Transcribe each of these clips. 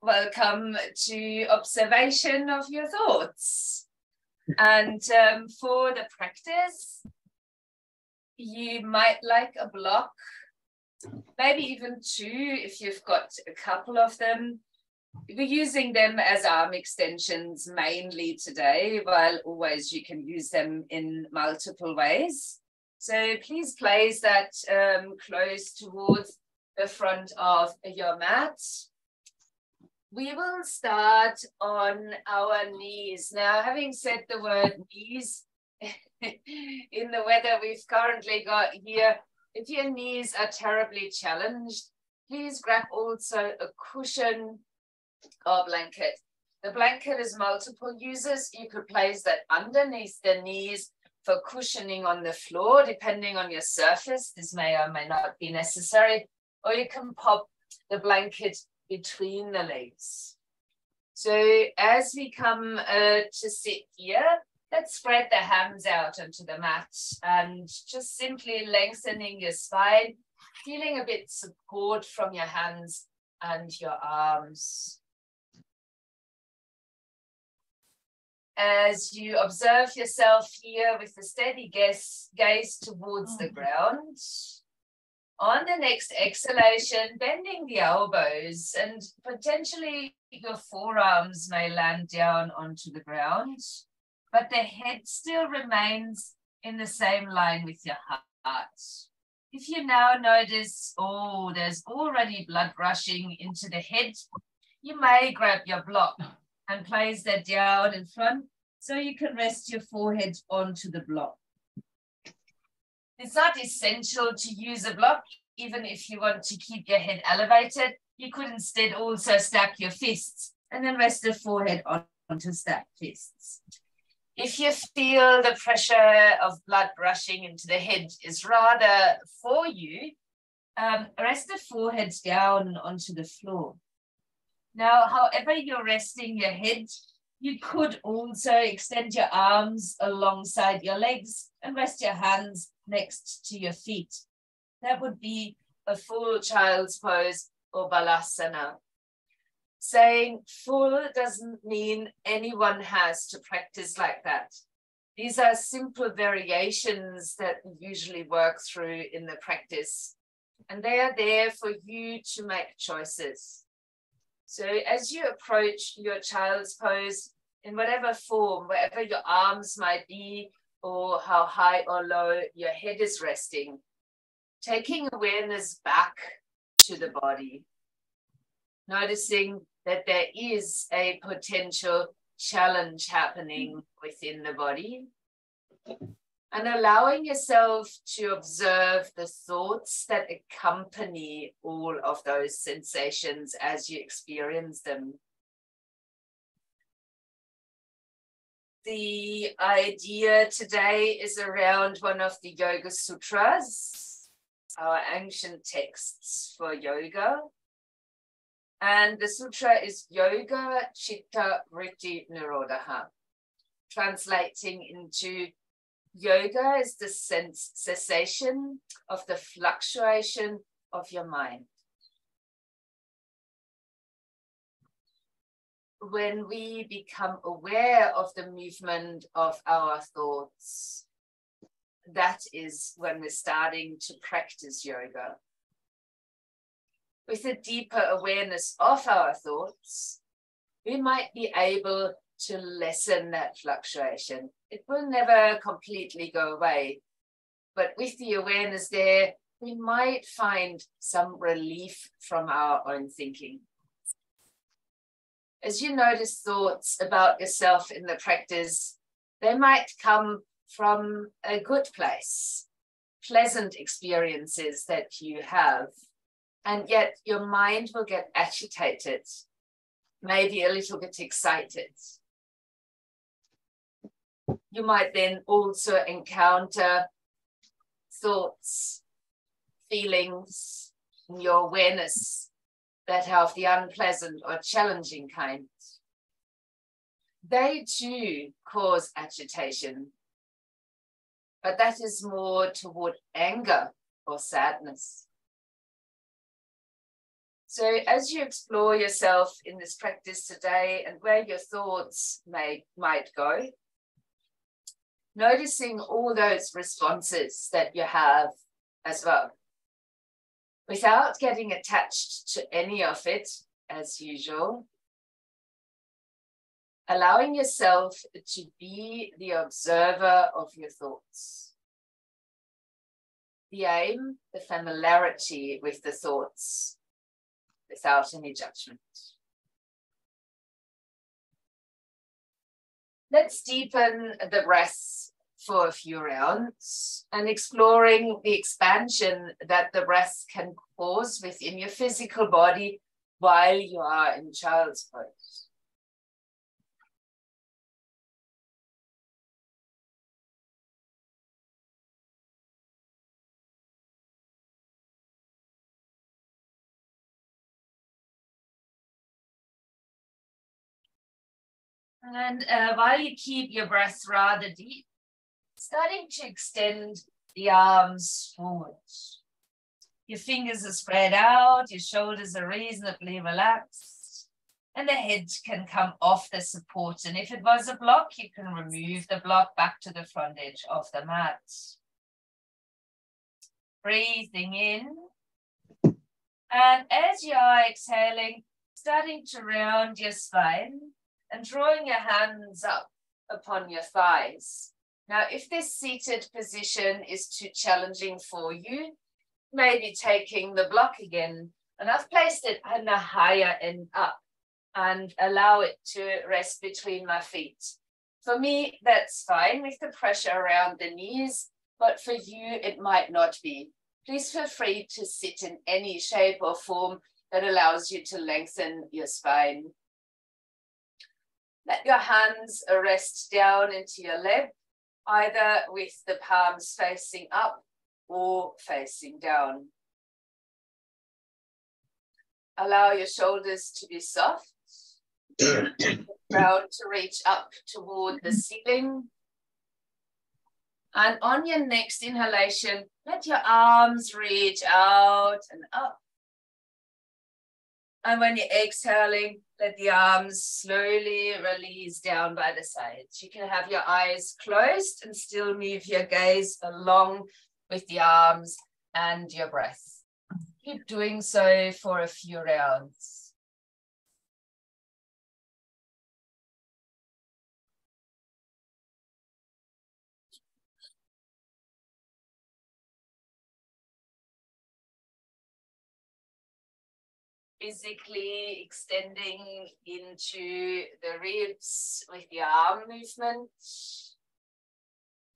welcome to observation of your thoughts. And for the practice, you might like a block, maybe even two if you've got a couple of them. We're using them as arm extensions mainly today, while always you can use them in multiple ways. So please place that close towards the front of your mat. We will start on our knees. Now, having said the word knees, in the weather we've currently got here, if your knees are terribly challenged, please grab also a cushion or blanket. The blanket is multiple uses. You could place that underneath the knees for cushioning on the floor, depending on your surface. This may or may not be necessary. Or you can pop the blanket between the legs. So as we come to sit here, let's spread the hands out onto the mat and just simply lengthening your spine, feeling a bit support from your hands and your arms. As you observe yourself here with a steady gaze towards the ground, on the next exhalation, bending the elbows and potentially your forearms may land down onto the ground, but the head still remains in the same line with your heart. If you now notice, oh, there's already blood rushing into the head, you may grab your block and place that down in front so you can rest your forehead onto the block. It's not essential to use a block, even if you want to keep your head elevated. You could instead also stack your fists and then rest the forehead onto stacked fists. If you feel the pressure of blood rushing into the head is rather for you, rest the forehead down onto the floor. Now, however you're resting your head, you could also extend your arms alongside your legs and rest your hands next to your feet. That would be a full child's pose or balasana. Saying full doesn't mean anyone has to practice like that. These are simple variations that we usually work through in the practice, and they are there for you to make choices. So as you approach your child's pose, in whatever form, wherever your arms might be, or how high or low your head is resting, taking awareness back to the body, noticing that there is a potential challenge happening within the body, and allowing yourself to observe the thoughts that accompany all of those sensations as you experience them. The idea today is around one of the Yoga Sutras, our ancient texts for yoga. And the sutra is Yoga Chitta Vritti Nirodha, translating into yoga is the cessation of the fluctuation of your mind. When we become aware of the movement of our thoughts, that is when we're starting to practice yoga. With a deeper awareness of our thoughts, we might be able to lessen that fluctuation. It will never completely go away, but with the awareness there, we might find some relief from our own thinking. As you notice thoughts about yourself in the practice, they might come from a good place, pleasant experiences that you have, and yet your mind will get agitated, maybe a little bit excited. You might then also encounter thoughts, feelings in your awareness that are of the unpleasant or challenging kind. They too cause agitation, but that is more toward anger or sadness. So as you explore yourself in this practice today and where your thoughts might go, noticing all those responses that you have as well, without getting attached to any of it as usual, allowing yourself to be the observer of your thoughts. The aim, the familiarity with the thoughts without any judgment. Let's deepen the breath for a few rounds and exploring the expansion that the breath can cause within your physical body while you are in child's pose. And while you keep your breath rather deep, starting to extend the arms forward. Your fingers are spread out, your shoulders are reasonably relaxed, and the head can come off the support. And if it was a block, you can remove the block back to the front edge of the mat. Breathing in. And as you are exhaling, starting to round your spine and drawing your hands up upon your thighs. Now, if this seated position is too challenging for you, maybe taking the block again, and I've placed it on the higher end up and allow it to rest between my feet. For me, that's fine with the pressure around the knees, but for you, it might not be. Please feel free to sit in any shape or form that allows you to lengthen your spine. Let your hands rest down into your lap, either with the palms facing up or facing down. Allow your shoulders to be soft, proud to reach up toward the ceiling. And on your next inhalation, let your arms reach out and up. And when you're exhaling, let the arms slowly release down by the sides. You can have your eyes closed and still move your gaze along with the arms and your breath. Keep doing so for a few rounds. Physically extending into the ribs with the arm movement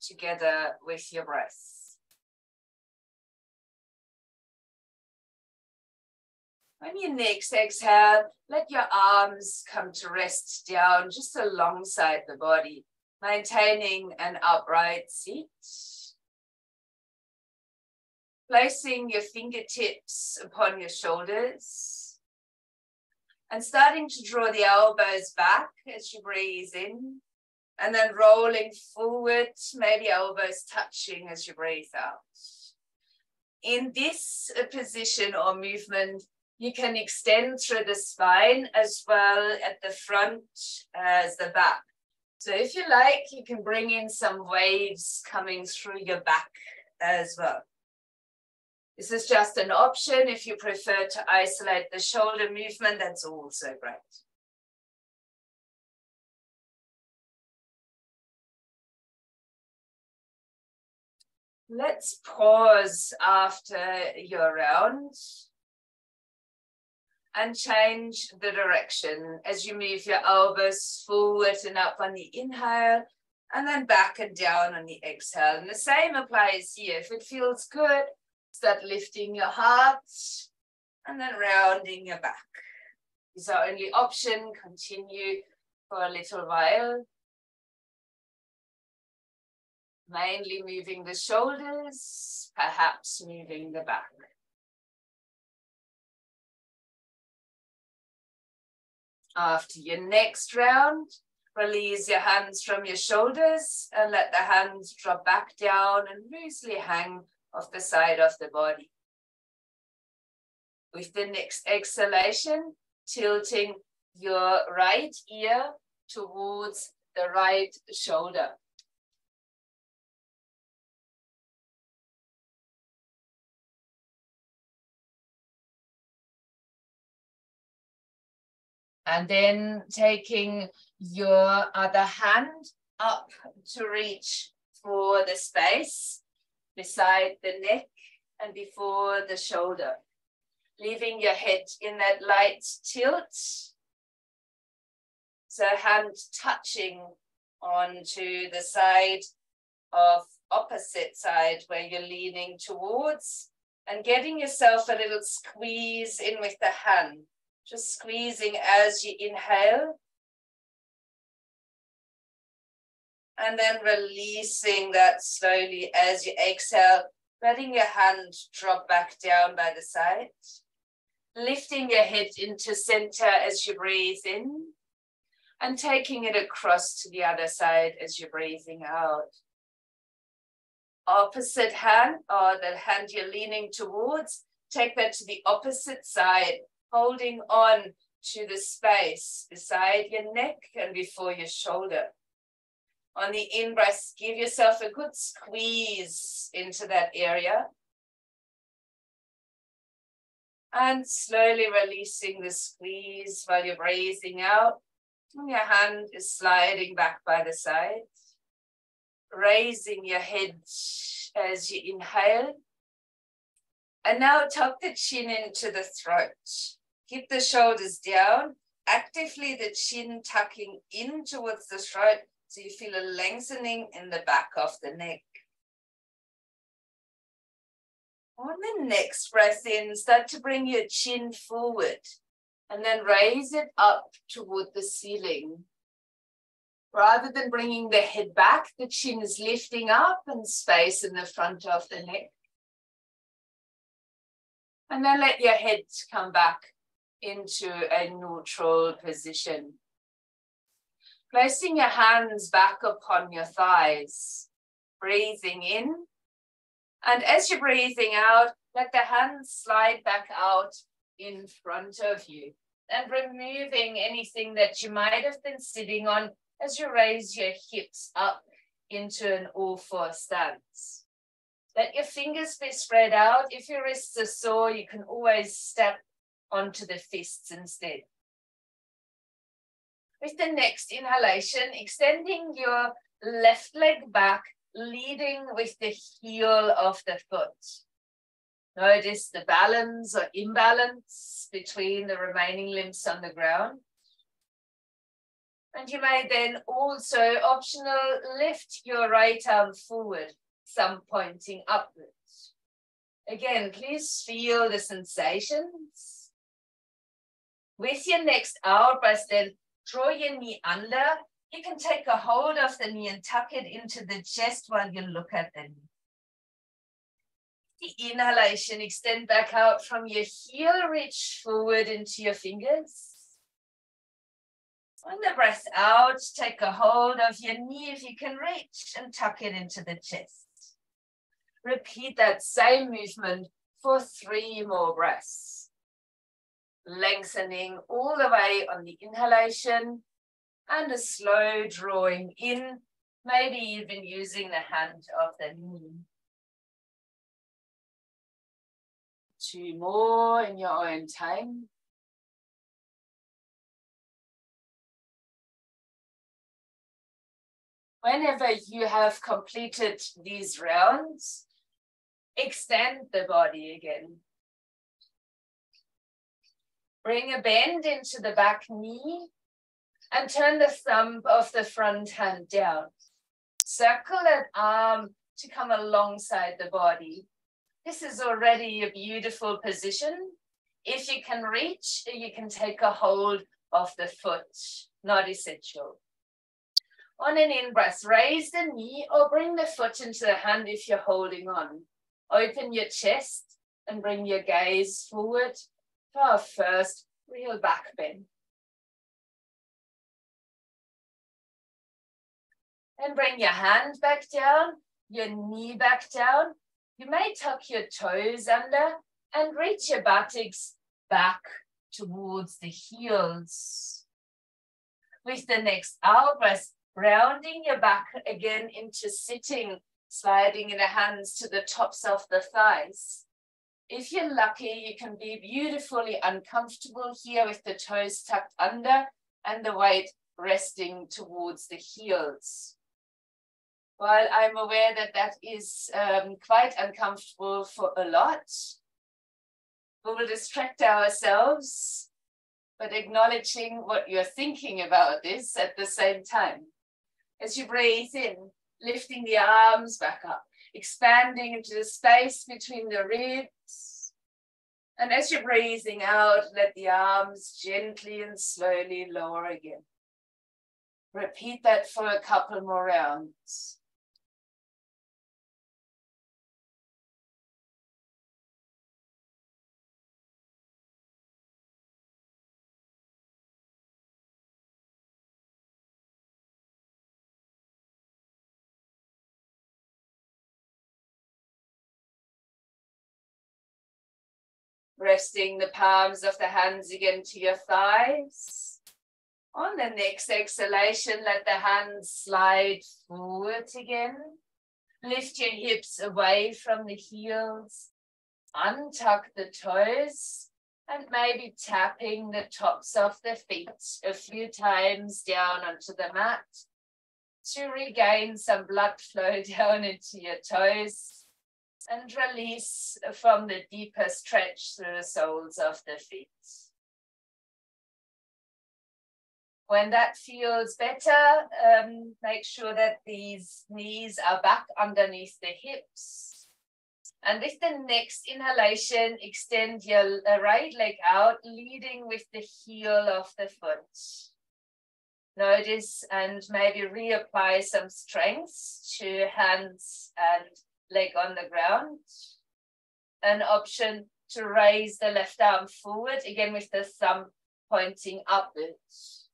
together with your breath. When you next exhale, let your arms come to rest down just alongside the body, maintaining an upright seat. Placing your fingertips upon your shoulders. And starting to draw the elbows back as you breathe in. And then rolling forward, maybe elbows touching as you breathe out. In this position or movement, you can extend through the spine as well at the front as the back. So if you like, you can bring in some waves coming through your back as well. This is just an option. If you prefer to isolate the shoulder movement, that's also great. Let's pause after your round and change the direction as you move your elbows forward and up on the inhale and then back and down on the exhale. And the same applies here. If it feels good, start lifting your heart and then rounding your back. Is our only option. Continue for a little while. Mainly moving the shoulders, perhaps moving the back. After your next round, release your hands from your shoulders and let the hands drop back down and loosely hang off the side of the body. With the next exhalation, tilting your right ear towards the right shoulder. And then taking your other hand up to reach for the space beside the neck and before the shoulder. Leaving your head in that light tilt. So hand touching onto the side of opposite side where you're leaning towards, and getting yourself a little squeeze in with the hand. Just squeezing as you inhale. And then releasing that slowly as you exhale, letting your hand drop back down by the side. Lifting your head into center as you breathe in, and taking it across to the other side as you're breathing out. Opposite hand, or the hand you're leaning towards, take that to the opposite side, holding on to the space beside your neck and before your shoulder. On the in-breath, give yourself a good squeeze into that area. And slowly releasing the squeeze while you're breathing out. And your hand is sliding back by the side. Raising your head as you inhale. And now tuck the chin into the throat. Keep the shoulders down. Actively the chin tucking in towards the throat so you feel a lengthening in the back of the neck. On the next breath in, start to bring your chin forward and then raise it up toward the ceiling. Rather than bringing the head back, the chin is lifting up and space in the front of the neck. And then let your head come back into a neutral position. Placing your hands back upon your thighs, breathing in. And as you're breathing out, let the hands slide back out in front of you and removing anything that you might have been sitting on as you raise your hips up into an all-four stance. Let your fingers be spread out. If your wrists are sore, you can always step onto the fists instead. With the next inhalation, extending your left leg back, leading with the heel of the foot. Notice the balance or imbalance between the remaining limbs on the ground. And you may then also, optional, lift your right arm forward, some pointing upwards. Again, please feel the sensations. With your next out breath, then draw your knee under. You can take a hold of the knee and tuck it into the chest while you look at the knee. The inhalation, extend back out from your heel, reach forward into your fingers. On the breath out, take a hold of your knee if you can reach and tuck it into the chest. Repeat that same movement for 3 more breaths. Lengthening all the way on the inhalation and a slow drawing in, maybe even using the hand of the knee. 2 more in your own time. Whenever you have completed these rounds, extend the body again. Bring a bend into the back knee and turn the thumb of the front hand down. Circle that arm to come alongside the body. This is already a beautiful position. If you can reach, you can take a hold of the foot, not essential. On an in-breath, raise the knee or bring the foot into the hand if you're holding on. Open your chest and bring your gaze forward for our first real back bend. Then bring your hand back down, your knee back down. You may tuck your toes under and reach your buttocks back towards the heels. With the next out breath, rounding your back again into sitting, sliding your hands to the tops of the thighs. If you're lucky, you can be beautifully uncomfortable here with the toes tucked under and the weight resting towards the heels. While I'm aware that that is quite uncomfortable for a lot, we will distract ourselves, but acknowledging what you're thinking about this at the same time. As you breathe in, lifting the arms back up, expanding into the space between the ribs. And as you're breathing out, let the arms gently and slowly lower again. Repeat that for a couple more rounds. Resting the palms of the hands again to your thighs. On the next exhalation, let the hands slide forward again. Lift your hips away from the heels. Untuck the toes and maybe tapping the tops of the feet a few times down onto the mat to regain some blood flow down into your toes. And release from the deeper stretch through the soles of the feet. When that feels better, make sure that these knees are back underneath the hips. And with the next inhalation, extend your right leg out, leading with the heel of the foot. Notice and maybe reapply some strength to hands and leg on the ground. An option to raise the left arm forward, again with the thumb pointing upwards.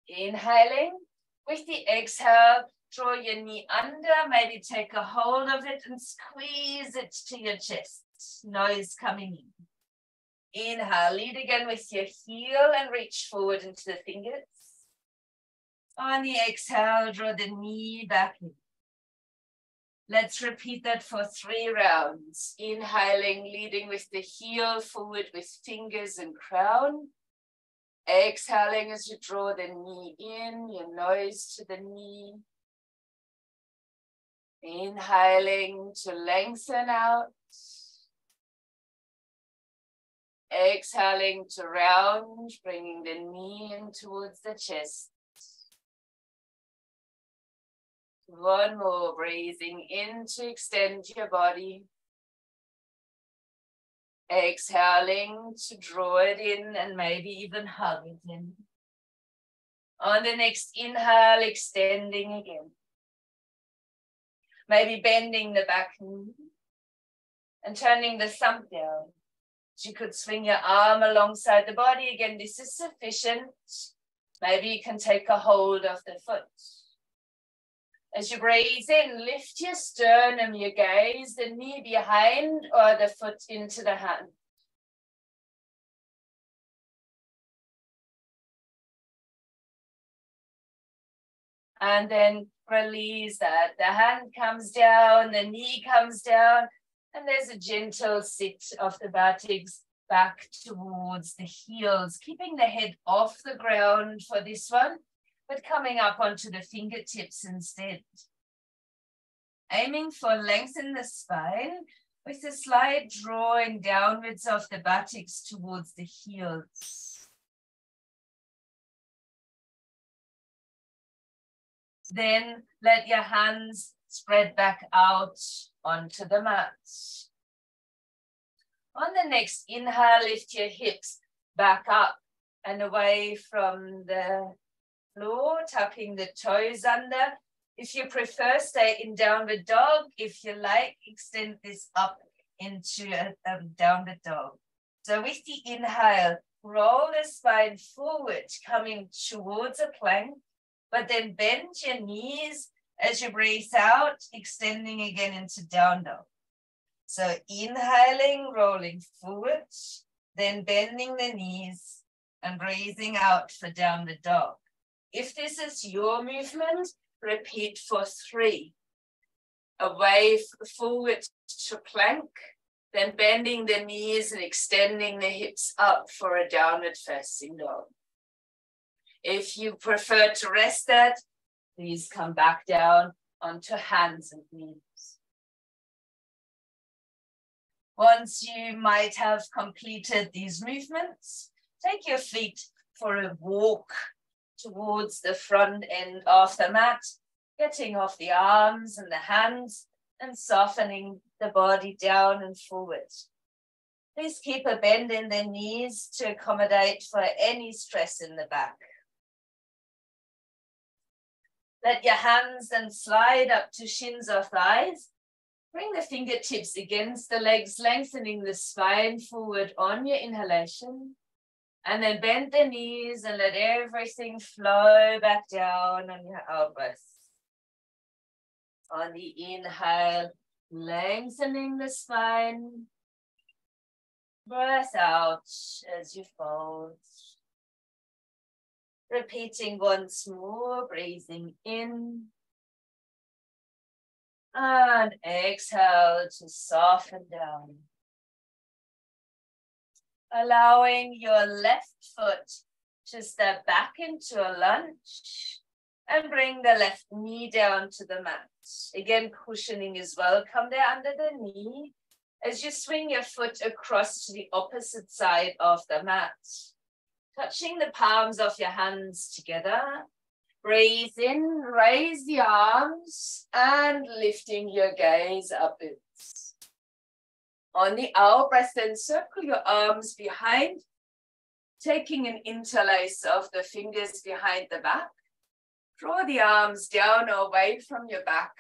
Inhaling. With the exhale, draw your knee under, maybe take a hold of it and squeeze it to your chest. Nose coming in. Inhale, lead again with your heel and reach forward into the fingers. On the exhale, draw the knee back in. Let's repeat that for 3 rounds. Inhaling, leading with the heel forward with fingers and crown. Exhaling as you draw the knee in, your nose to the knee. Inhaling to lengthen out. Exhaling to round, bringing the knee in towards the chest. One more, breathing in to extend your body. Exhaling to draw it in and maybe even hug it in. On the next inhale, extending again. Maybe bending the back knee and turning the thumb down. You could swing your arm alongside the body. Again, this is sufficient. Maybe you can take a hold of the foot. As you breathe in, lift your sternum, your gaze, the knee behind or the foot into the hand. And then release that. The hand comes down, the knee comes down, and there's a gentle sit of the buttocks back towards the heels, keeping the head off the ground for this one, but coming up onto the fingertips instead. Aiming for lengthen the spine with a slight drawing downwards of the buttocks towards the heels. Then let your hands spread back out onto the mat. On the next inhale, lift your hips back up and away from the floor, tucking the toes under. If you prefer, stay in downward dog. If you like, extend this up into a downward dog. So with the inhale, roll the spine forward, coming towards a plank, but then bend your knees as you breathe out, extending again into down dog. So inhaling, rolling forward, then bending the knees and breathing out for downward dog. If this is your movement, repeat for 3. Away, forward to plank, then bending the knees and extending the hips up for a downward facing dog. If you prefer to rest that, please come back down onto hands and knees. Once you might have completed these movements, take your feet for a walk towards the front end of the mat, getting off the arms and the hands and softening the body down and forward. Please keep a bend in the knees to accommodate for any stress in the back. Let your hands then slide up to shins or thighs. Bring the fingertips against the legs, lengthening the spine forward on your inhalation. And then bend the knees and let everything flow back down on your out breath. On the inhale, lengthening the spine. Breath out as you fold. Repeating once more, breathing in. And exhale to soften down. Allowing your left foot to step back into a lunge and bring the left knee down to the mat. Again, cushioning is welcome there under the knee as you swing your foot across to the opposite side of the mat. Touching the palms of your hands together. Breathe in, raise the arms and lifting your gaze upwards. On the out breath, then circle your arms behind, taking an interlace of the fingers behind the back. Draw the arms down or away from your back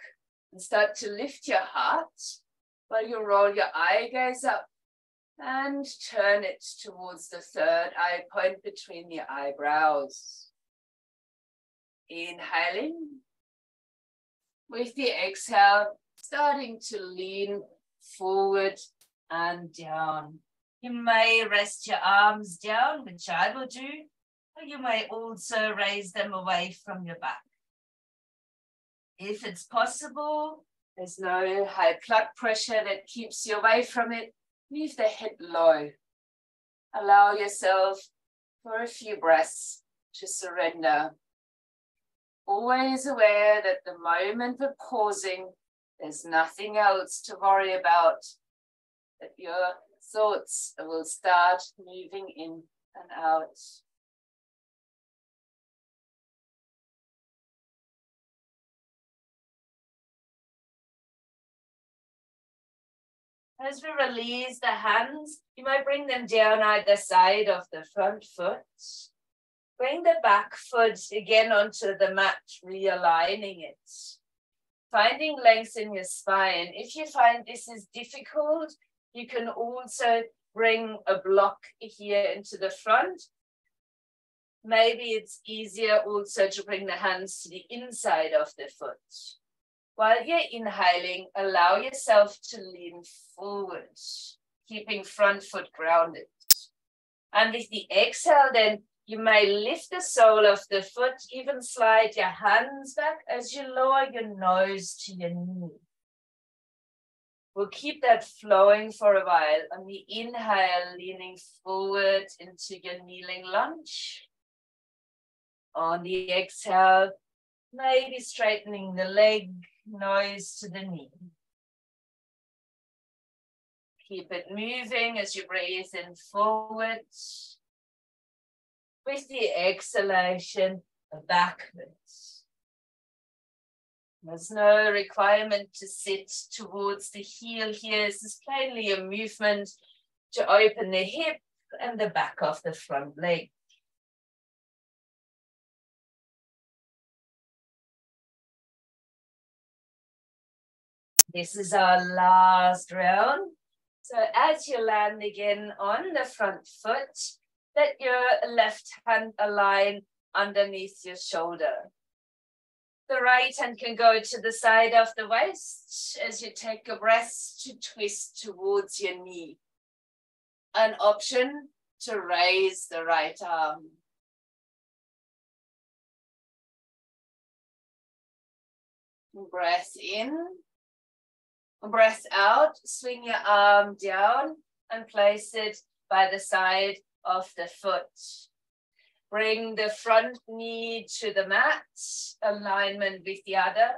and start to lift your heart while you roll your eye gaze up and turn it towards the third eye point between the eyebrows. Inhaling. With the exhale, starting to lean forward and down. You may rest your arms down, which I will do, or you may also raise them away from your back. If it's possible, there's no high blood pressure that keeps you away from it, leave the head low. Allow yourself for a few breaths to surrender. Always aware that the moment of pausing, there's nothing else to worry about, that your thoughts will start moving in and out. As we release the hands, you might bring them down either side of the front foot. Bring the back foot again onto the mat, realigning it. Finding length in your spine. If you find this is difficult, you can also bring a block here into the front. Maybe it's easier also to bring the hands to the inside of the foot. While you're inhaling, allow yourself to lean forward, keeping front foot grounded. And with the exhale, then you may lift the sole of the foot, even slide your hands back as you lower your nose to your knee. We'll keep that flowing for a while. On the inhale, leaning forward into your kneeling lunge. On the exhale, maybe straightening the leg, nose to the knee. Keep it moving as you breathe in forward. With the exhalation, backwards. There's no requirement to sit towards the heel here. This is plainly a movement to open the hip and the back of the front leg. This is our last round. So as you land again on the front foot, let your left hand align underneath your shoulder. The right hand can go to the side of the waist as you take a breath to twist towards your knee. An option to raise the right arm. Breath in. Breath out. Swing your arm down and place it by the side of the foot. Bring the front knee to the mat, alignment with the other,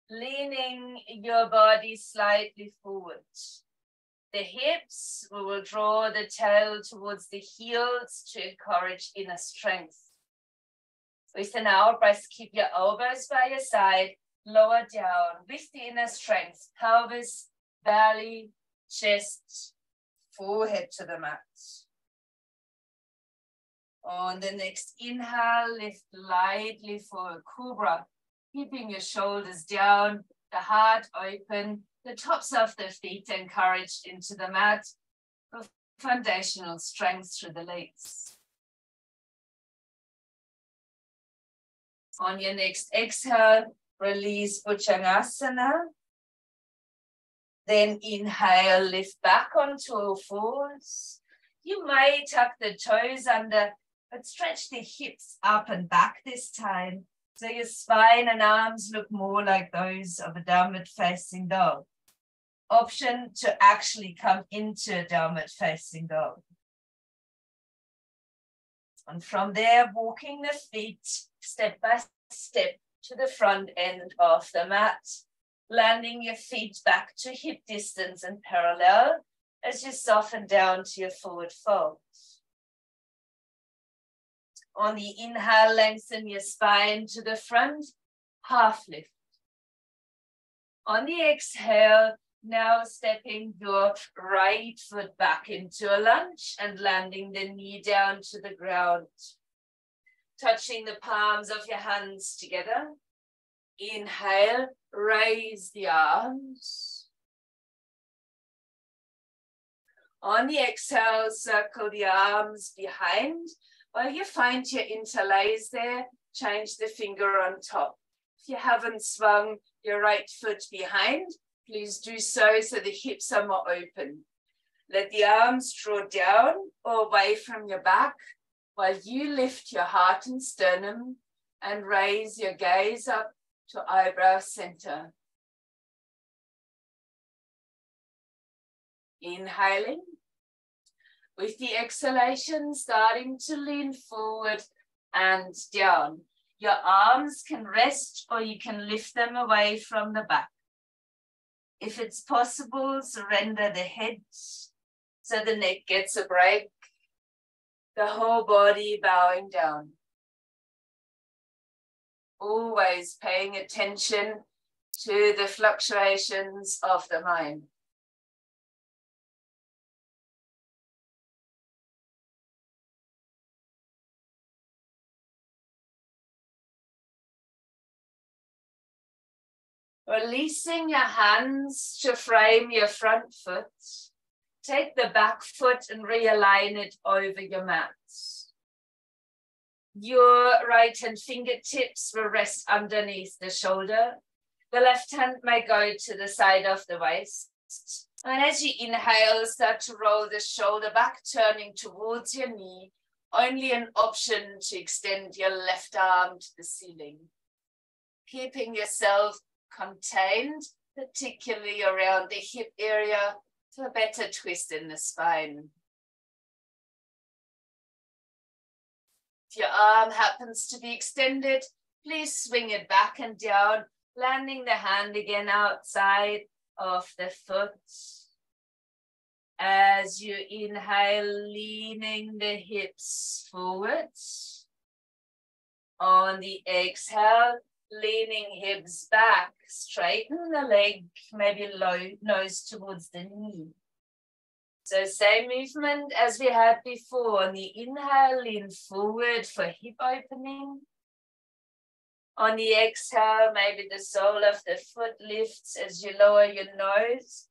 leaning your body slightly forward. The hips, we will draw the tail towards the heels to encourage inner strength. With an out breath, keep your elbows by your side, lower down with the inner strength, pelvis, belly, chest, forehead to the mat. On the next inhale, lift lightly for a cobra, keeping your shoulders down, the heart open, the tops of the feet encouraged into the mat for foundational strength through the legs. On your next exhale, release Bhujangasana. Then inhale, lift back onto all fours. You may tuck the toes under, but stretch the hips up and back this time, so your spine and arms look more like those of a downward facing dog. Option to actually come into a downward facing dog. And from there, walking the feet step by step to the front end of the mat, landing your feet back to hip distance and parallel as you soften down to your forward fold. On the inhale, lengthen your spine to the front, half lift. On the exhale, now stepping your right foot back into a lunge and landing the knee down to the ground. Touching the palms of your hands together. Inhale, raise the arms. On the exhale, circle the arms behind. While you find your interlace there, change the finger on top. If you haven't swung your right foot behind, please do so the hips are more open. Let the arms draw down or away from your back while you lift your heart and sternum and raise your gaze up to eyebrow center. Inhaling. With the exhalation, starting to lean forward and down. Your arms can rest or you can lift them away from the back. If it's possible, surrender the head so the neck gets a break. The whole body bowing down. Always paying attention to the fluctuations of the mind. Releasing your hands to frame your front foot. Take the back foot and realign it over your mat. Your right hand fingertips will rest underneath the shoulder. The left hand may go to the side of the waist. And as you inhale, start to roll the shoulder back, turning towards your knee. Only an option to extend your left arm to the ceiling. Keeping yourself contained, particularly around the hip area, for a better twist in the spine. If your arm happens to be extended, please swing it back and down, landing the hand again outside of the foot. As you inhale, leaning the hips forward. On the exhale, leaning hips back, straighten the leg, maybe low nose towards the knee. So same movement as we had before. On the inhale, lean forward for hip opening. On the exhale, maybe the sole of the foot lifts as you lower your nose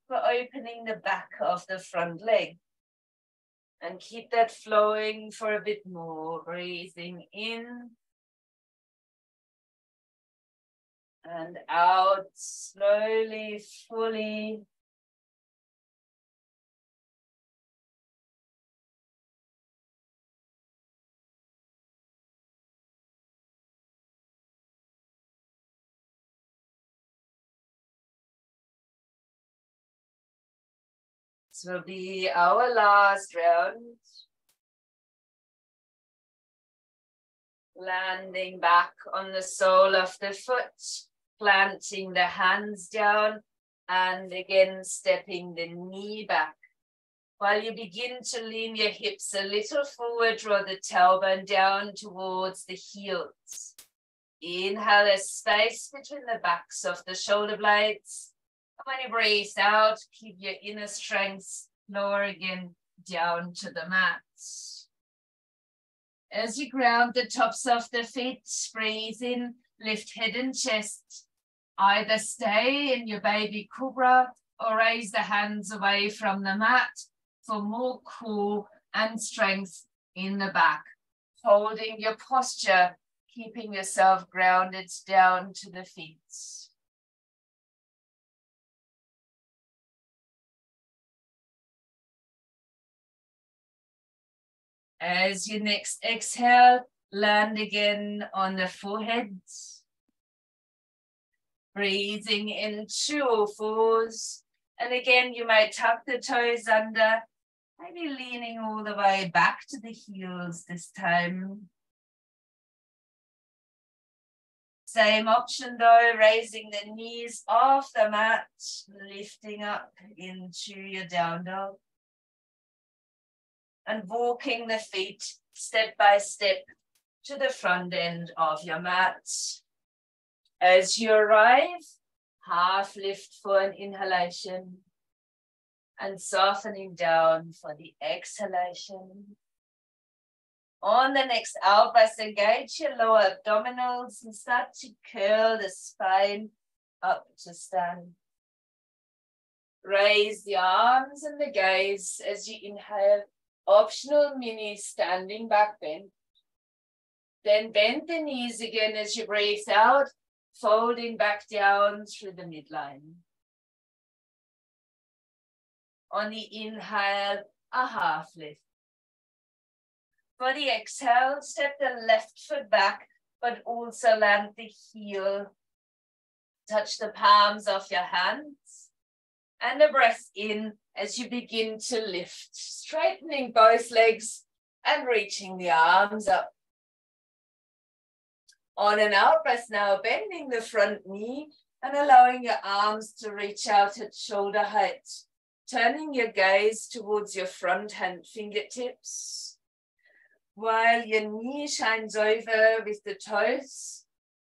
for opening the back of the front leg. And keep that flowing for a bit more. Breathing in. And out slowly, fully. This will be our last round. Landing back on the sole of the foot, planting the hands down, and again stepping the knee back. While you begin to lean your hips a little forward, draw the tailbone down towards the heels. Inhale, there's space between the backs of the shoulder blades. And when you breathe out, keep your inner strength lower again down to the mat. As you ground the tops of the feet, breathe in, lift head and chest. Either stay in your baby cobra or raise the hands away from the mat for more core and strength in the back. Holding your posture, keeping yourself grounded down to the feet. As you next exhale, land again on the forehead. Breathing in 2 or 4s. And again, you might tuck the toes under, maybe leaning all the way back to the heels this time. Same option though, raising the knees off the mat, lifting up into your down dog. And walking the feet step by step to the front end of your mat. As you arrive, half lift for an inhalation and softening down for the exhalation. On the next out breath, engage your lower abdominals and start to curl the spine up to stand. Raise the arms and the gaze as you inhale. Optional mini standing back bend. Then bend the knees again as you breathe out, folding back down through the midline. On the inhale, a half lift. For the exhale, step the left foot back, but also land the heel. Touch the palms of your hands. And a breath in as you begin to lift, straightening both legs and reaching the arms up. On an out breath now, bending the front knee and allowing your arms to reach out at shoulder height. Turning your gaze towards your front hand fingertips. While your knee shines over with the toes,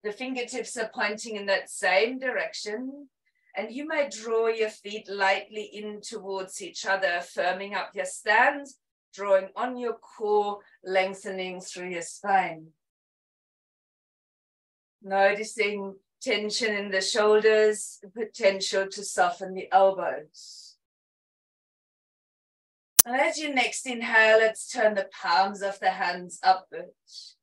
the fingertips are pointing in that same direction. And you may draw your feet lightly in towards each other, firming up your stance, drawing on your core, lengthening through your spine. Noticing tension in the shoulders, potential to soften the elbows. And as you next inhale, let's turn the palms of the hands upwards.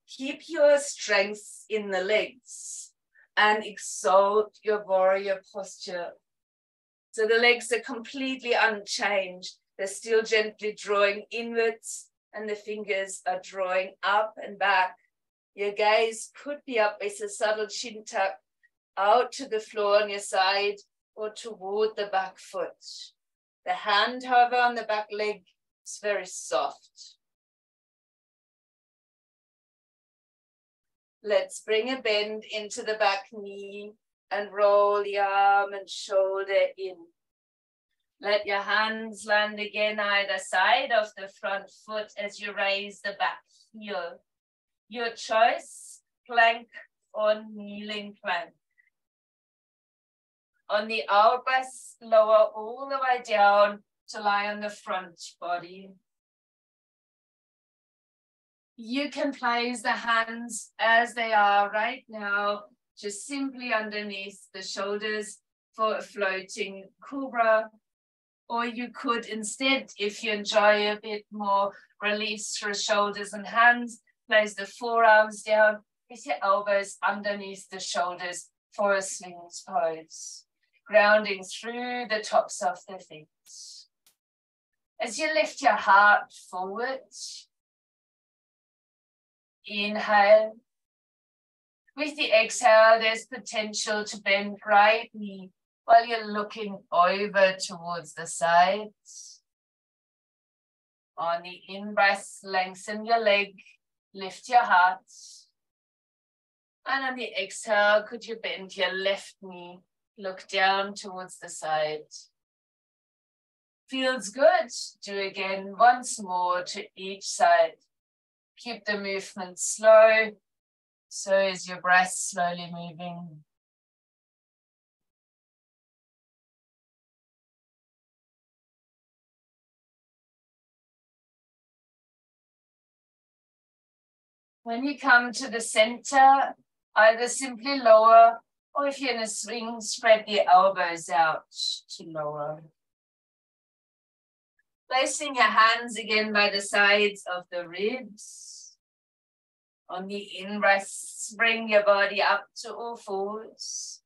Keep your strength in the legs. And exalt your warrior posture. So the legs are completely unchanged. They're still gently drawing inwards and the fingers are drawing up and back. Your gaze could be up with a subtle chin tuck out to the floor on your side or toward the back foot. The hand, however, on the back leg is very soft. Let's bring a bend into the back knee and roll the arm and shoulder in. Let your hands land again either side of the front foot as you raise the back heel. Your choice, plank or kneeling plank. On the out breath, lower all the way down to lie on the front body. You can place the hands as they are right now, just simply underneath the shoulders for a floating cobra. Or you could instead, if you enjoy a bit more release through shoulders and hands, place the forearms down with your elbows underneath the shoulders for a swings pose, grounding through the tops of the feet. As you lift your heart forward, inhale. With the exhale, there's potential to bend right knee while you're looking over towards the sides. On the in-breath, lengthen your leg, lift your heart. And on the exhale, could you bend your left knee, look down towards the side. Feels good. Do again once more to each side. Keep the movement slow. So is your breath slowly moving. When you come to the center, either simply lower, or if you're in a swing, spread the elbows out to lower. Placing your hands again by the sides of the ribs. On the in-breath, bring your body up to all fours.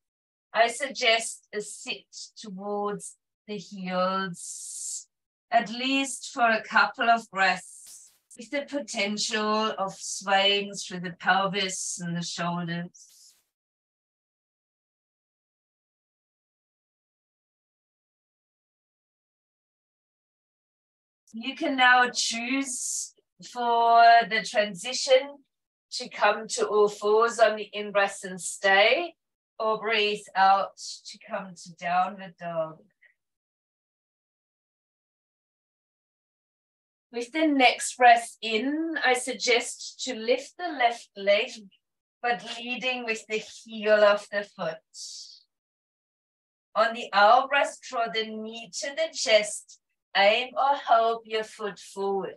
I suggest a sit towards the heels, at least for a couple of breaths, with the potential of swaying through the pelvis and the shoulders. You can now choose for the transition to come to all fours on the in-breath and stay, or breathe out to come to downward dog. With the next breath in, I suggest to lift the left leg, but leading with the heel of the foot. On the out breath, draw the knee to the chest, aim or hold your foot forward.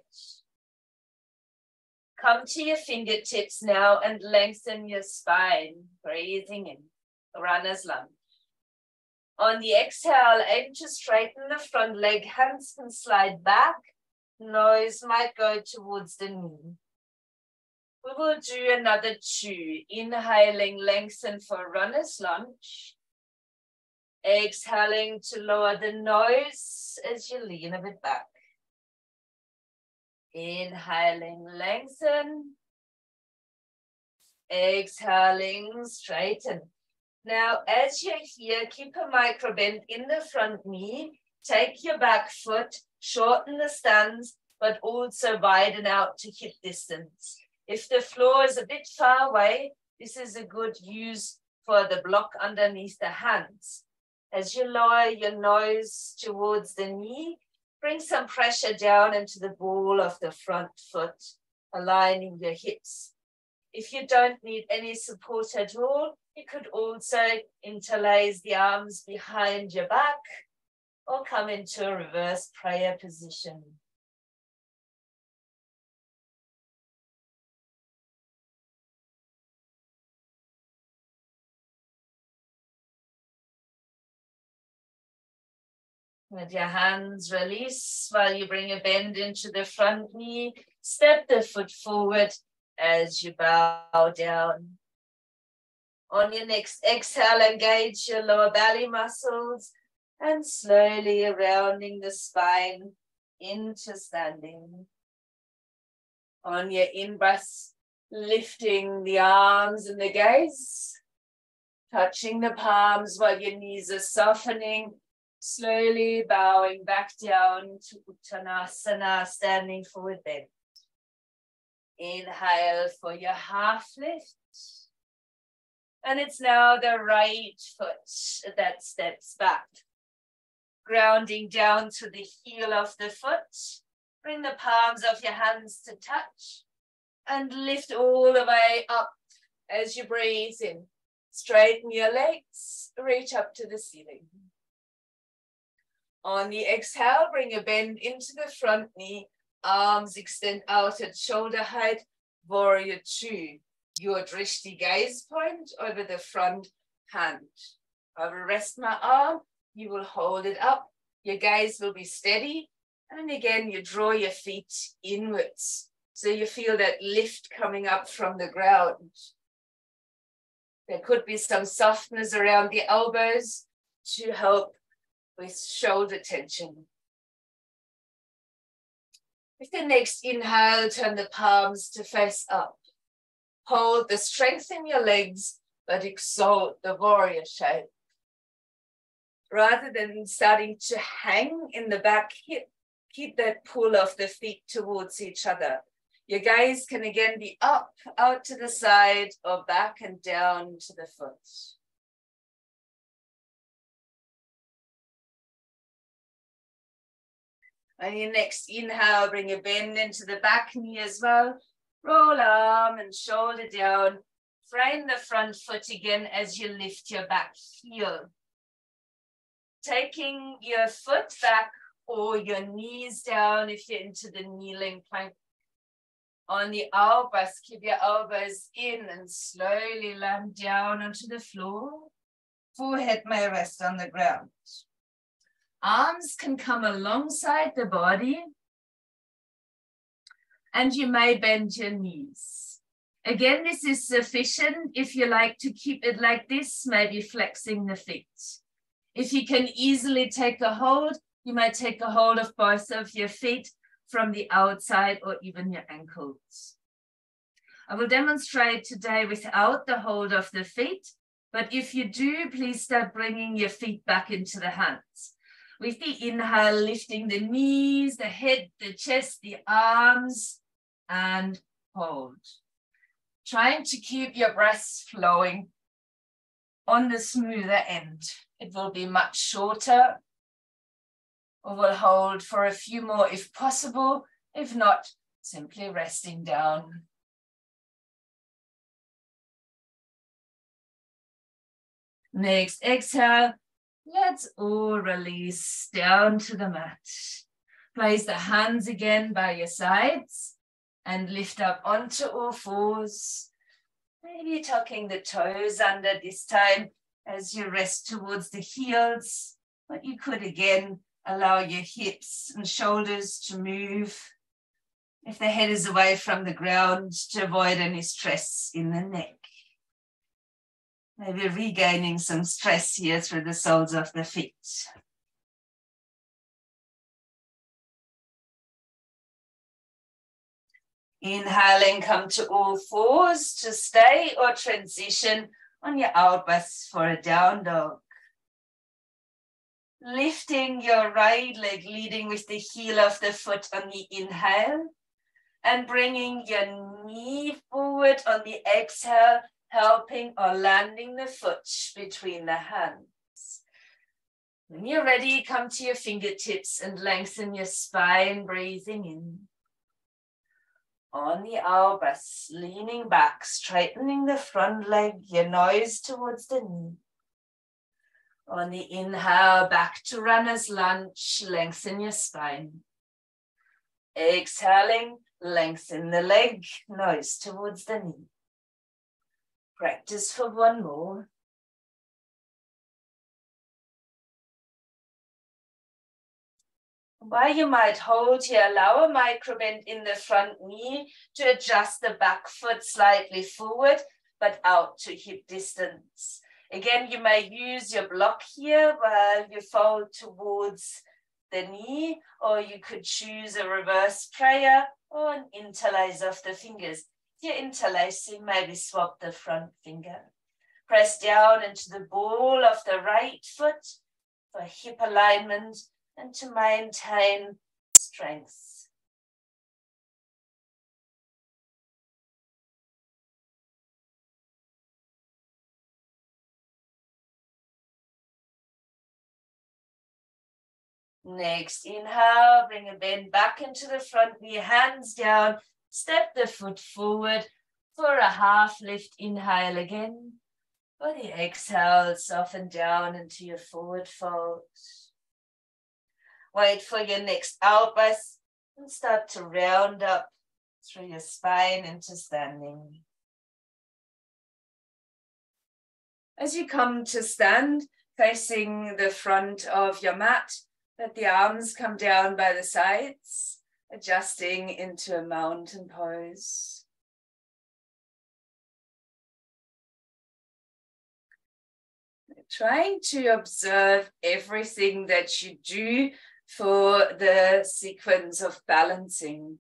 Come to your fingertips now and lengthen your spine, breathing in, runner's lunge. On the exhale, aim to straighten the front leg, hands can slide back, nose might go towards the knee. We will do another 2, inhaling, lengthen for runner's lunge. Exhaling to lower the nose as you lean a bit back. Inhaling, lengthen. Exhaling, straighten. Now, as you're here, keep a micro bend in the front knee. Take your back foot, shorten the stance, but also widen out to hip distance. If the floor is a bit far away, this is a good use for the block underneath the hands. As you lower your nose towards the knee, bring some pressure down into the ball of the front foot, aligning your hips. If you don't need any support at all, you could also interlace the arms behind your back or come into a reverse prayer position. With your hands release while you bring a bend into the front knee. Step the foot forward as you bow down. On your next exhale, engage your lower belly muscles and slowly rounding the spine into standing. On your in-breath, lifting the arms and the gaze, touching the palms while your knees are softening. Slowly bowing back down to Uttanasana, standing forward bend. Inhale for your half lift. And it's now the right foot that steps back. Grounding down to the heel of the foot. Bring the palms of your hands to touch. And lift all the way up as you breathe in. Straighten your legs, reach up to the ceiling. On the exhale, bring a bend into the front knee, arms extend out at shoulder height, warrior 2. Your drishti gaze point over the front hand. I will rest my arm, you will hold it up, your gaze will be steady, and again you draw your feet inwards. So you feel that lift coming up from the ground. There could be some softness around the elbows to help with shoulder tension. With the next inhale, turn the palms to face up. Hold the strength in your legs, but exalt the warrior shape. Rather than starting to hang in the back hip, keep that pull of the feet towards each other. Your gaze can again be up, out to the side, or back and down to the foot. On your next inhale, bring a bend into the back knee as well. Roll arm and shoulder down. Frame the front foot again as you lift your back heel. Taking your foot back or your knees down if you're into the kneeling plank. On the elbows, keep your elbows in and slowly land down onto the floor. Forehead may rest on the ground. Arms can come alongside the body. And you may bend your knees. Again, this is sufficient if you like to keep it like this, maybe flexing the feet. If you can easily take a hold, you might take a hold of both of your feet from the outside or even your ankles. I will demonstrate today without the hold of the feet, but if you do, please start bringing your feet back into the hands. With the inhale, lifting the knees, the head, the chest, the arms, and hold. Trying to keep your breath flowing on the smoother end. It will be much shorter, or we'll hold for a few more if possible. If not, simply resting down. Next exhale, let's all release down to the mat. Place the hands again by your sides and lift up onto all fours. Maybe tucking the toes under this time as you rest towards the heels, but you could again allow your hips and shoulders to move. If the head is away from the ground, to avoid any stress in the neck. Maybe regaining some stress here through the soles of the feet. Inhaling, come to all fours to stay or transition on your elbows for a down dog. Lifting your right leg, leading with the heel of the foot on the inhale, and bringing your knee forward on the exhale, helping or landing the foot between the hands. When you're ready, come to your fingertips and lengthen your spine, breathing in. On the elbows, leaning back, straightening the front leg, your nose towards the knee. On the inhale, back to runner's lunge, lengthen your spine. Exhaling, lengthen the leg, nose towards the knee. Practice for one more. While you might hold here, allow a micro bend in the front knee to adjust the back foot slightly forward, but out to hip distance. Again, you may use your block here while you fold towards the knee, or you could choose a reverse prayer or an interlace of the fingers. If you're interlacing, maybe swap the front finger. Press down into the ball of the right foot for hip alignment and to maintain strength. Next, inhale, bring a bend back into the front knee, hands down, step the foot forward for a half lift. Inhale again. For the exhale, soften down into your forward fold. Wait for your next elbows and start to round up through your spine into standing. As you come to stand, facing the front of your mat, let the arms come down by the sides, adjusting into a mountain pose. trying to observe everything that you do for the sequence of balancing.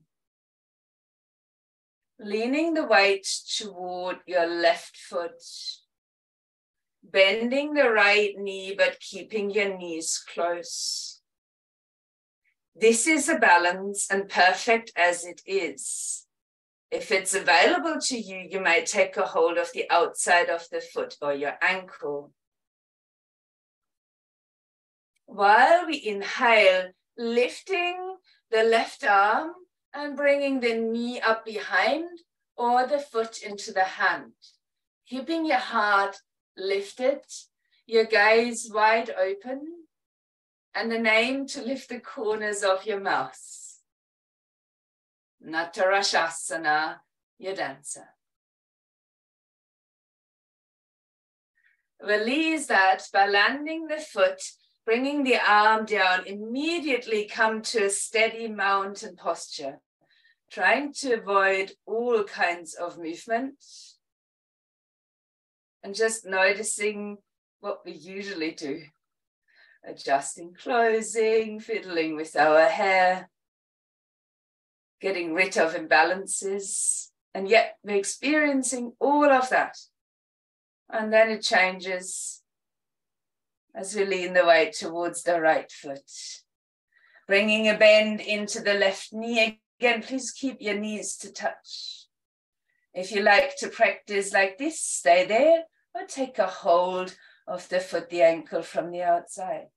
Leaning the weight toward your left foot, bending the right knee, but keeping your knees close. This is a balance and perfect as it is. If it's available to you, you may take a hold of the outside of the foot or your ankle. While we inhale, lifting the left arm and bringing the knee up behind or the foot into the hand. Keeping your heart lifted, your gaze wide open, and the name to lift the corners of your mouth. Natarashasana, your dancer. Release that by landing the foot, bringing the arm down, immediately come to a steady mountain posture, trying to avoid all kinds of movement and just noticing what we usually do. Adjusting, closing, fiddling with our hair, getting rid of imbalances, and yet we're experiencing all of that. And then it changes as we lean the weight towards the right foot. Bringing a bend into the left knee. Again, please keep your knees to touch. If you like to practice like this, stay there or take a hold of the foot, the ankle from the outside.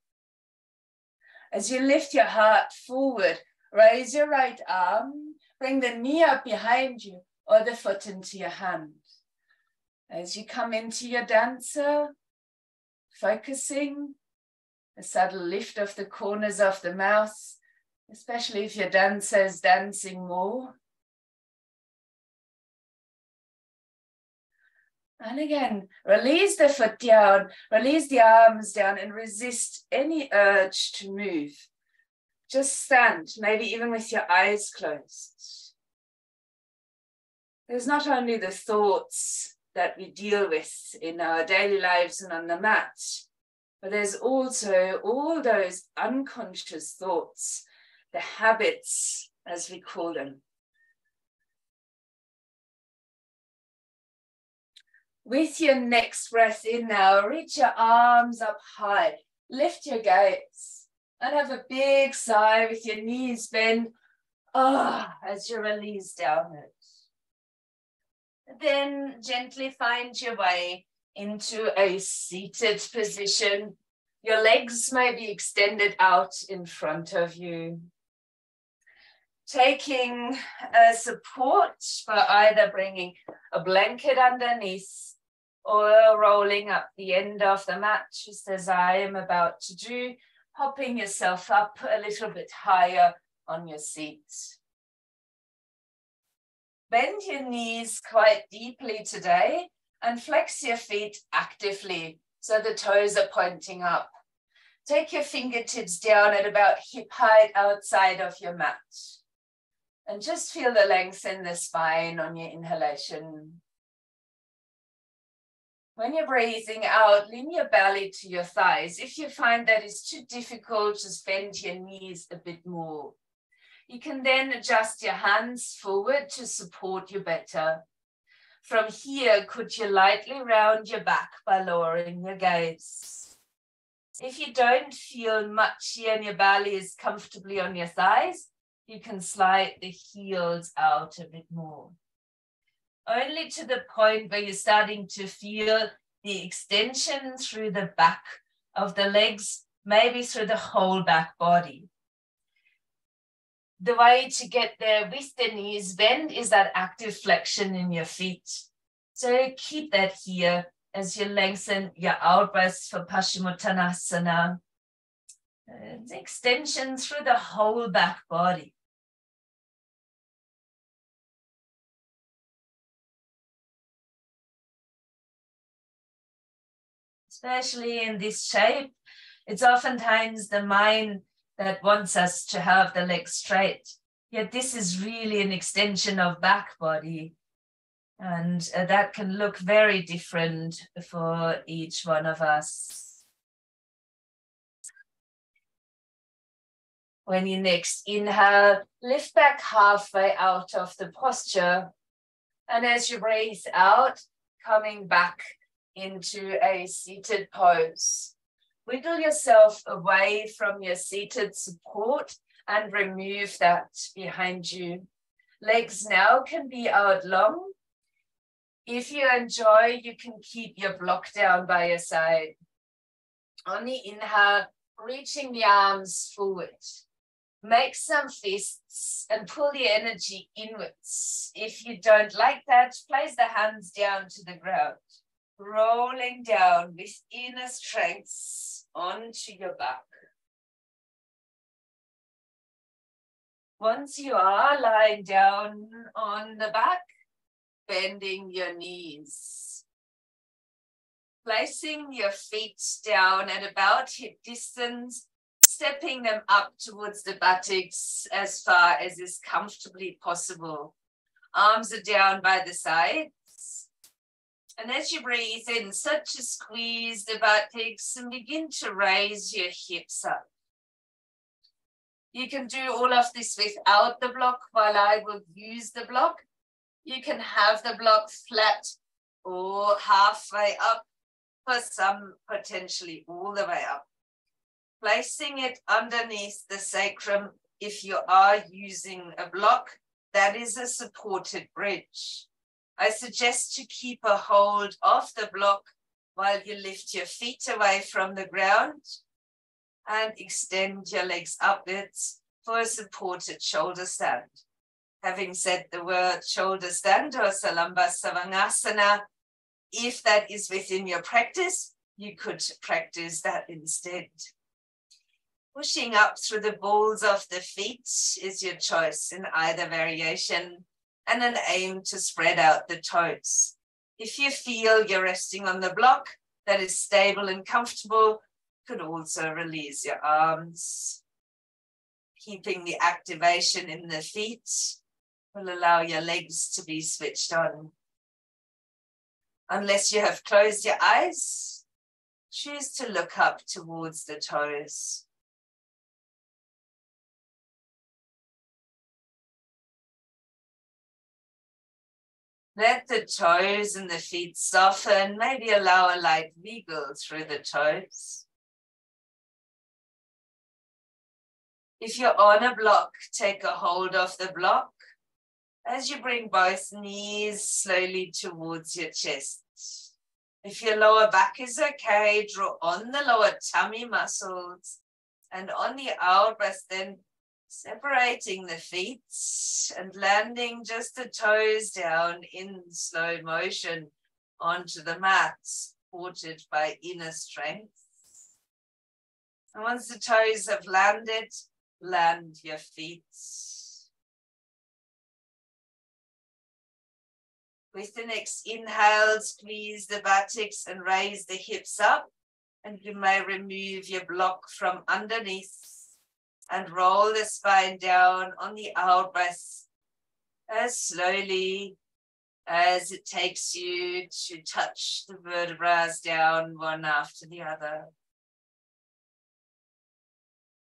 As you lift your heart forward, raise your right arm, bring the knee up behind you or the foot into your hand. As you come into your dancer, focusing, a subtle lift of the corners of the mouth, especially if your dancer is dancing more. And again, release the foot down, release the arms down and resist any urge to move. Just stand, maybe even with your eyes closed. There's not only the thoughts that we deal with in our daily lives and on the mat, but there's also all those unconscious thoughts, the habits, as we call them. With your next breath in now, reach your arms up high, lift your gaze, and have a big sigh with your knees bent as you release downwards. Then gently find your way into a seated position. Your legs may be extended out in front of you. Taking support by either bringing a blanket underneath or rolling up the end of the mat, just as I am about to do, hopping yourself up a little bit higher on your seat. Bend your knees quite deeply today and flex your feet actively so the toes are pointing up. Take your fingertips down at about hip height outside of your mat. And just feel the length in the spine on your inhalation. When you're breathing out, lean your belly to your thighs. If you find that it's too difficult, just bend your knees a bit more. You can then adjust your hands forward to support you better. From here, could you lightly round your back by lowering your gaze? If you don't feel much here and your belly is comfortably on your thighs, you can slide the heels out a bit more. Only to the point where you're starting to feel the extension through the back of the legs, maybe through the whole back body. The way to get there with the knees bend is that active flexion in your feet. So keep that here as you lengthen your out breaths for Paschimottanasana. The extension through the whole back body. Especially in this shape, it's oftentimes the mind that wants us to have the legs straight. Yet this is really an extension of back body. And that can look very different for each one of us. When you next inhale, lift back halfway out of the posture. And as you breathe out, coming back into a seated pose. Wiggle yourself away from your seated support and remove that behind you. Legs now can be out long. If you enjoy, you can keep your block down by your side. On the inhale, reaching the arms forward. Make some fists and pull the energy inwards. If you don't like that, place the hands down to the ground. Rolling down with inner strength onto your back. Once you are lying down on the back, bending your knees. Placing your feet down at about hip distance, stepping them up towards the buttocks as far as is comfortably possible. Arms are down by the sides. And as you breathe in, start to squeeze the buttocks and begin to raise your hips up. You can do all of this without the block while I will use the block. You can have the block flat or halfway up, for some potentially all the way up. Placing it underneath the sacrum if you are using a block, that is a supported bridge. I suggest to keep a hold of the block while you lift your feet away from the ground and extend your legs upwards for a supported shoulder stand. Having said the word shoulder stand or Salamba Savangasana, if that is within your practice, you could practice that instead. Pushing up through the balls of the feet is your choice in either variation, and an aim to spread out the toes. If you feel you're resting on the block that is stable and comfortable, you could also release your arms. Keeping the activation in the feet will allow your legs to be switched on. Unless you have closed your eyes, choose to look up towards the toes. Let the toes and the feet soften, maybe allow a light wiggle through the toes. If you're on a block, take a hold of the block as you bring both knees slowly towards your chest. If your lower back is okay, draw on the lower tummy muscles and on the out breath, then separating the feet and landing just the toes down in slow motion onto the mat, supported by inner strength. And once the toes have landed, land your feet. With the next inhale, squeeze the buttocks and raise the hips up. And you may remove your block from underneath and roll the spine down on the out breath as slowly as it takes you to touch the vertebrae down one after the other.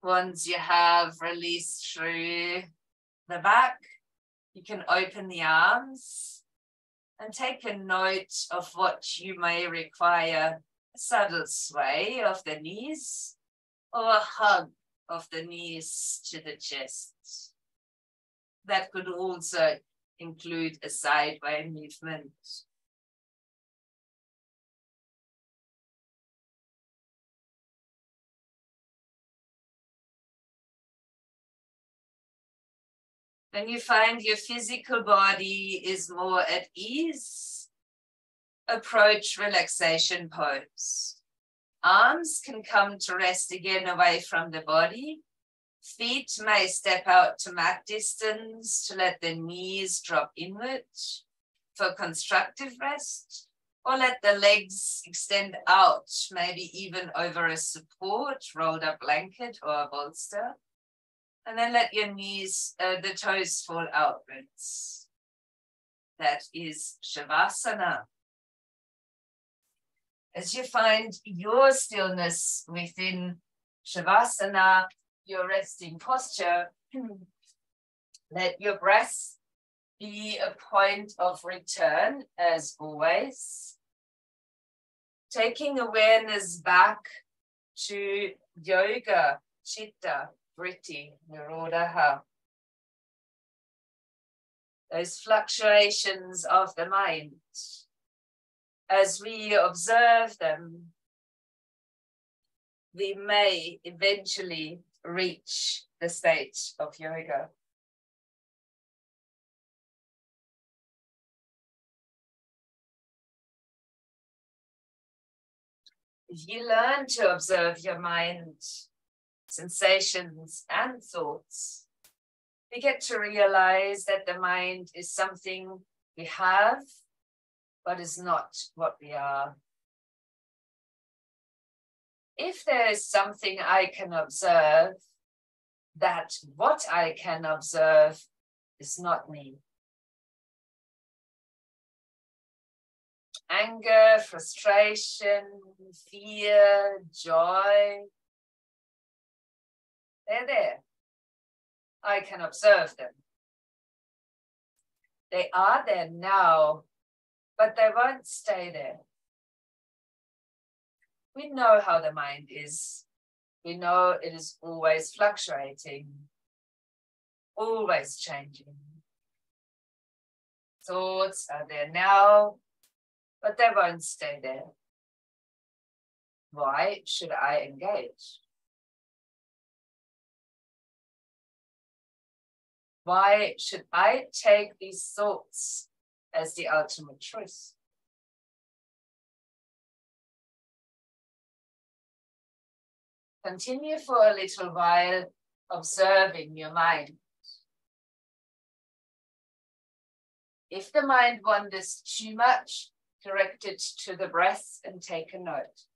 Once you have released through the back, you can open the arms and take a note of what you may require: a subtle sway of the knees or a hug of the knees to the chest. That could also include a sideway movement. When you find your physical body is more at ease, approach relaxation pose. Arms can come to rest again away from the body. Feet may step out to mat distance to let the knees drop inward for constructive rest, or let the legs extend out, maybe even over a support, rolled up blanket or a bolster. And then let your knees, the toes fall outwards. that is Shavasana. As you find your stillness within Shavasana, your resting posture, let your breath be a point of return, as always. Taking awareness back to yoga, chitta, vritti, nirodha. Those fluctuations of the mind. As we observe them, we may eventually reach the state of yoga. If you learn to observe your mind, sensations, and thoughts, we get to realize that the mind is something we have, but is not what we are. If there is something I can observe, that what I can observe is not me. Anger, frustration, fear, joy, they're there. I can observe them. They are there now, but they won't stay there. We know how the mind is. We know it is always fluctuating, always changing. Thoughts are there now, but they won't stay there. Why should I engage? Why should I take these thoughts as the ultimate truth? Continue for a little while observing your mind. If the mind wanders too much, direct it to the breath and take a note.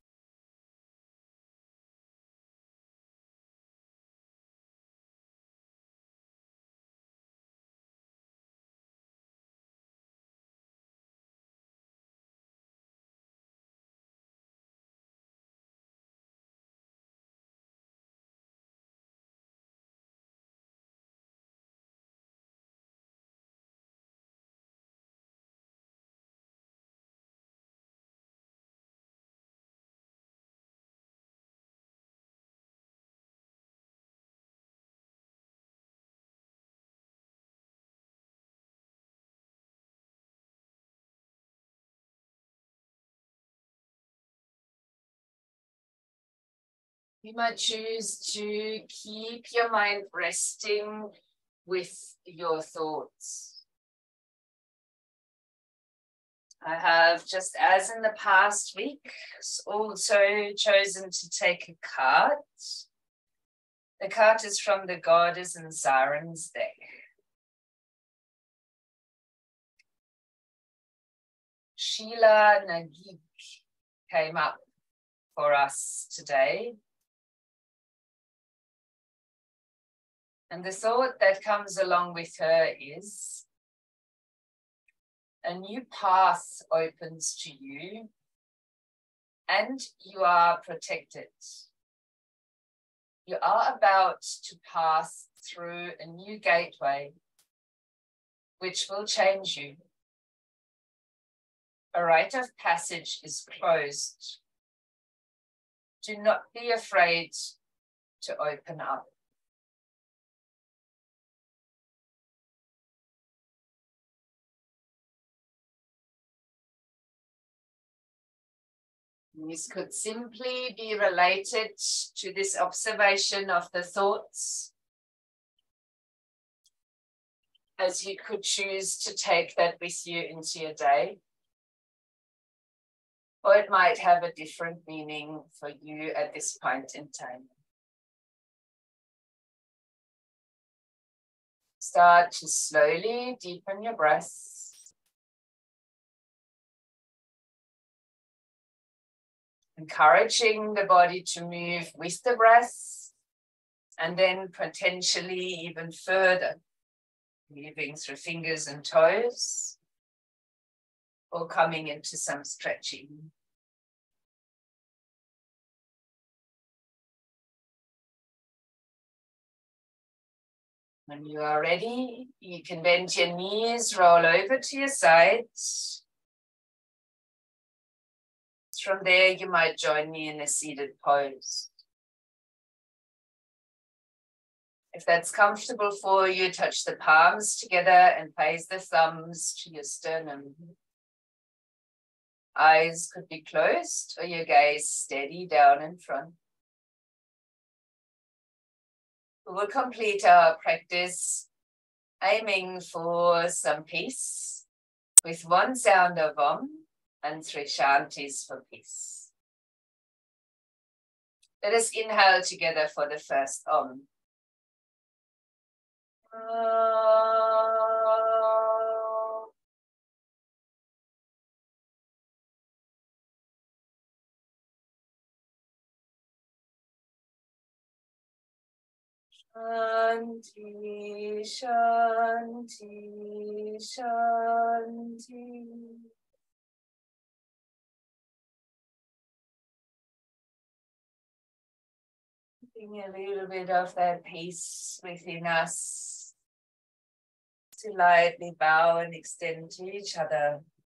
You might choose to keep your mind resting with your thoughts. I have, just as in the past week, also chosen to take a card. The card is from the Goddess and Sirens deck. Sheila Nagik came up for us today. And the thought that comes along with her is, a new path opens to you and you are protected. You are about to pass through a new gateway which will change you. A rite of passage is closed. Do not be afraid to open up. This could simply be related to this observation of the thoughts, as you could choose to take that with you into your day. Or it might have a different meaning for you at this point in time. Start to slowly deepen your breath. Encouraging the body to move with the breath, and then potentially even further, moving through fingers and toes, or coming into some stretching. When you are ready, you can bend your knees, roll over to your sides. From there, you might join me in a seated pose. If that's comfortable for you, touch the palms together and place the thumbs to your sternum. Eyes could be closed or your gaze steady down in front. We will complete our practice aiming for some peace with one sound of Om and 3 shantis for peace. Let us inhale together for the first Om. Shanti, Shanti, Shanti. Bring a little bit of that peace within us to lightly bow and extend to each other.